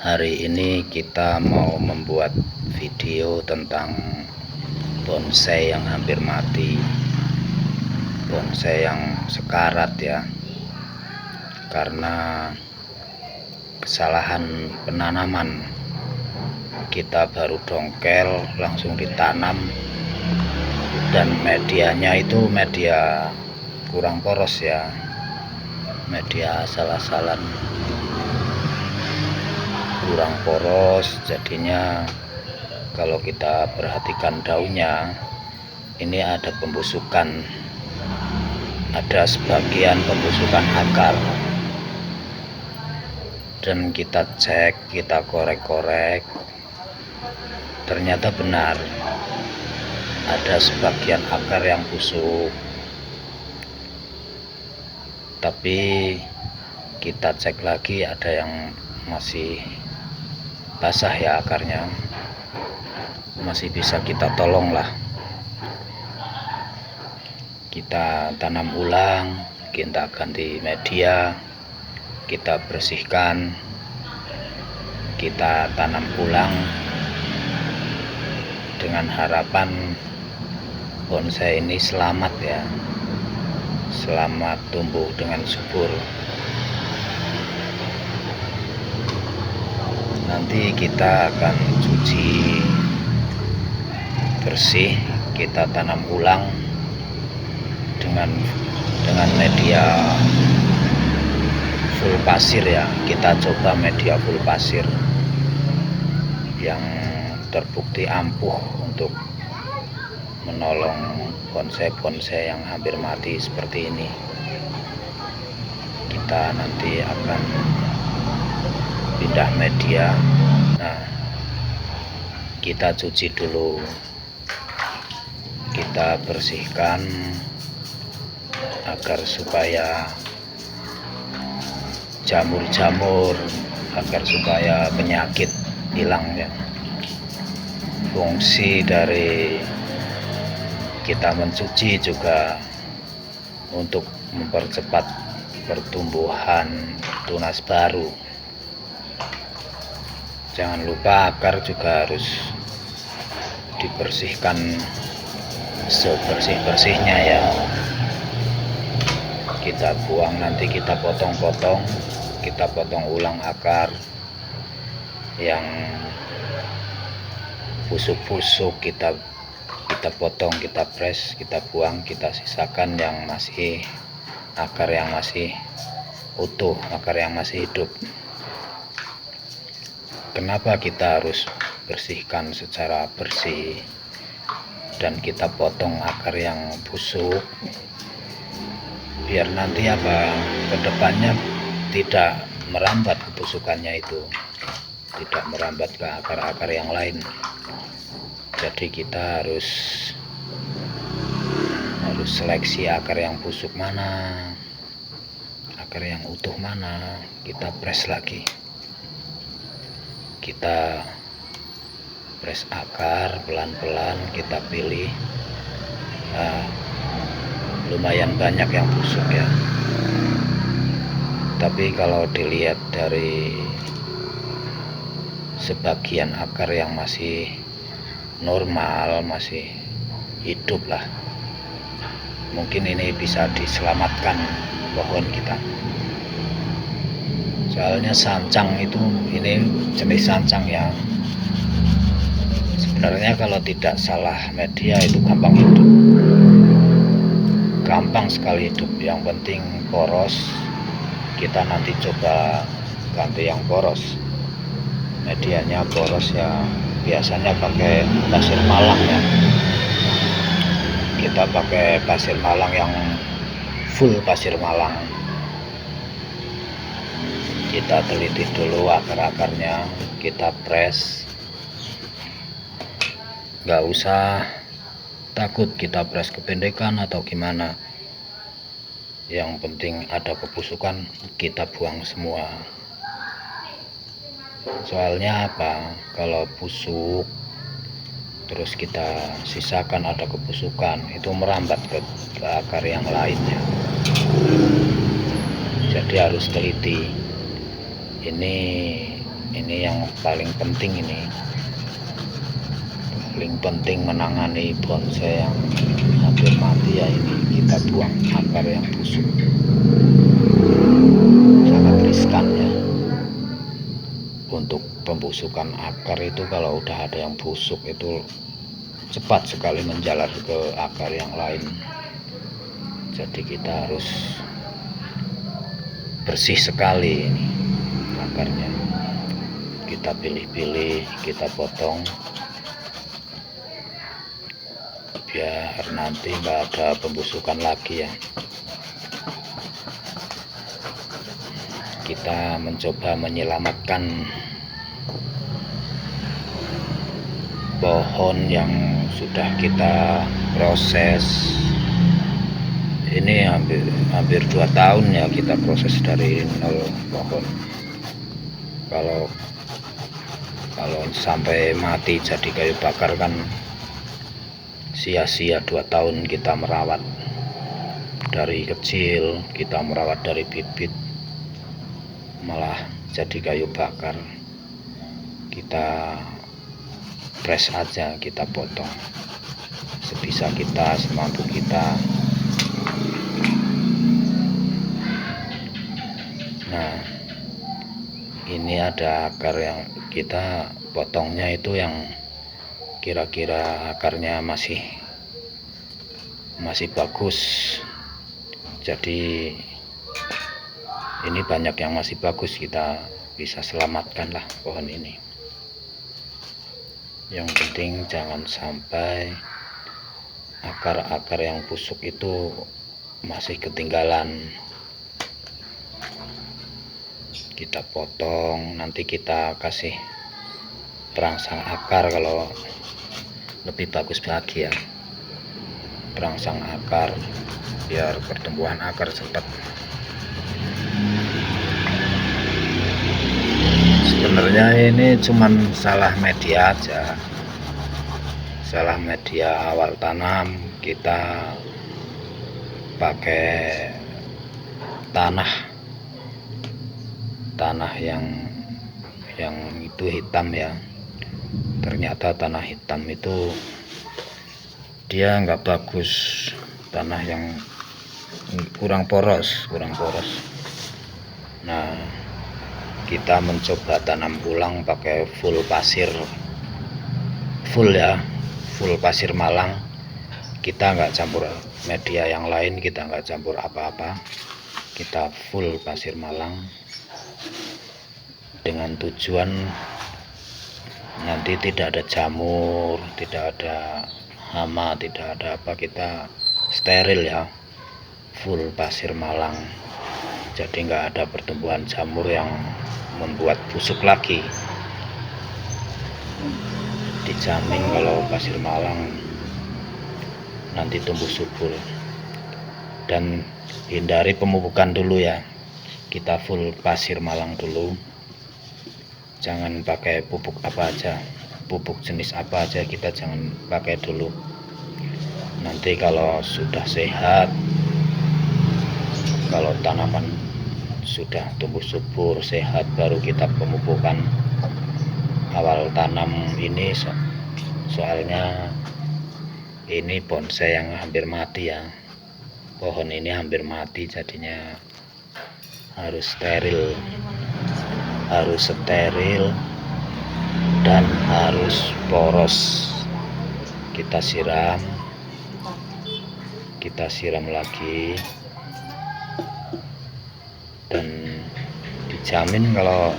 Hari ini kita mau membuat video tentang bonsai yang hampir mati, bonsai yang sekarat ya, karena kesalahan penanaman. Kita baru dongkel langsung ditanam, dan medianya itu media kurang poros ya, media asal-asalan kurang poros. Jadinya kalau kita perhatikan daunnya ini ada pembusukan, ada sebagian pembusukan akar, dan kita cek, kita korek-korek, ternyata benar ada sebagian akar yang busuk. Tapi kita cek lagi, ada yang masih basah ya akarnya, masih bisa kita tolong lah. Kita tanam ulang, kita ganti media, kita bersihkan, kita tanam ulang dengan harapan bonsai ini selamat ya, selamat tumbuh dengan subur. Nanti kita akan cuci bersih, kita tanam ulang dengan media full pasir ya. Kita coba media full pasir yang terbukti ampuh untuk menolong bonsai-bonsai yang hampir mati seperti ini. Kita nanti akan pindah media. Nah, kita cuci dulu, kita bersihkan agar supaya jamur-jamur, agar supaya penyakit hilang ya. Fungsi dari kita mencuci juga untuk mempercepat pertumbuhan tunas baru. Jangan lupa akar juga harus dibersihkan sebersih-bersihnya ya. Kita buang, nanti kita potong-potong, kita potong ulang akar yang busuk-busuk, kita potong, kita press, kita buang, kita sisakan yang masih akar yang masih utuh, akar yang masih hidup. Kenapa kita harus bersihkan secara bersih dan kita potong akar yang busuk? Biar nanti kedepannya tidak merambat kebusukannya itu, tidak merambat ke akar-akar yang lain. Jadi kita harus seleksi akar yang busuk mana, akar yang utuh mana, kita press lagi. Kita press akar pelan-pelan, kita pilih. Lumayan banyak yang busuk ya, tapi kalau dilihat dari sebagian akar yang masih normal, masih hidup lah, mungkin ini bisa diselamatkan pohon kita. Soalnya sancang itu, ini jenis sancang ya, sebenarnya kalau tidak salah media itu gampang hidup, gampang sekali hidup. Yang penting poros. Kita nanti coba ganti yang poros, medianya poros ya, biasanya pakai pasir malang ya. Kita pakai pasir malang yang full pasir malang. Kita teliti dulu akar-akarnya, kita press. Nggak usah takut kita press kependekan atau gimana, yang penting ada kebusukan kita buang semua. Soalnya apa, kalau busuk terus kita sisakan ada kebusukan, itu merambat ke akar yang lainnya. Jadi harus teliti. Ini Ini yang paling penting, ini paling penting menangani bonsai yang hampir mati ya, ini kita buang akar yang busuk. Sangat riskan ya untuk pembusukan akar itu. Kalau udah ada yang busuk itu cepat sekali menjalar ke akar yang lain. Jadi kita harus bersih sekali ini akarnya. Kita pilih-pilih, kita potong biar nanti nggak ada pembusukan lagi ya. Kita mencoba menyelamatkan pohon yang sudah kita proses. Ini hampir 2 tahun ya kita proses dari nol pohon. Kalau sampai mati jadi kayu bakar kan sia-sia 2 tahun kita merawat. Dari kecil kita merawat dari bibit malah jadi kayu bakar. Kita press aja, kita potong sebisa kita, semampu kita. Nah, ini ada akar yang kita potongnya itu yang kira-kira akarnya masih bagus. Jadi ini banyak yang masih bagus, kita bisa selamatkan lah pohon ini. Yang penting jangan sampai akar-akar yang busuk itu masih ketinggalan. Kita potong, nanti kita kasih perangsang akar kalau lebih bagus lagi ya. Perangsang akar biar pertumbuhan akar cepat. Sebenarnya ini cuman salah media aja, salah media awal tanam. Kita pakai tanah yang itu hitam ya. Ternyata tanah hitam itu dia nggak bagus, tanah yang kurang poros. Nah, kita mencoba tanam ulang pakai full pasir Malang. Kita nggak campur media yang lain, kita nggak campur apa-apa, kita full pasir Malang dengan tujuan nanti tidak ada jamur, tidak ada hama, tidak ada apa, kita steril ya, full pasir Malang. Jadi nggak ada pertumbuhan jamur yang membuat busuk lagi. Dijamin kalau pasir Malang nanti tumbuh subur. Dan hindari pemupukan dulu ya, kita full pasir Malang dulu. Jangan pakai pupuk apa aja, pupuk jenis apa aja kita jangan pakai dulu. Nanti kalau sudah sehat, kalau tanaman sudah tumbuh subur sehat, baru kita pemupukan awal tanam ini. Soalnya ini bonsai yang hampir mati ya, pohon ini hampir mati, jadinya harus steril dan harus poros. Kita siram lagi, dan dijamin kalau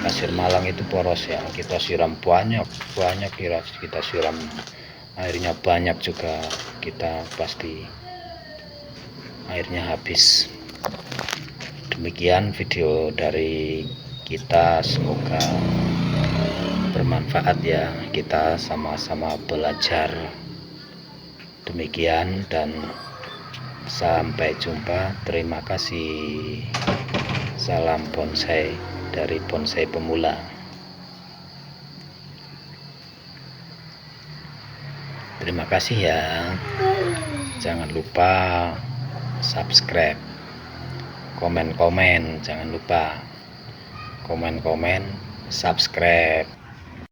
pasir Malang itu poros ya. Kita siram banyak, kita siram airnya banyak juga, kita pasti airnya habis. Demikian video dari kita, semoga bermanfaat ya, kita sama-sama belajar. Demikian dan sampai jumpa. Terima kasih. Salam bonsai dari bonsai pemula. Terima kasih ya. Jangan lupa subscribe, komen-komen, jangan lupa komen-komen, subscribe.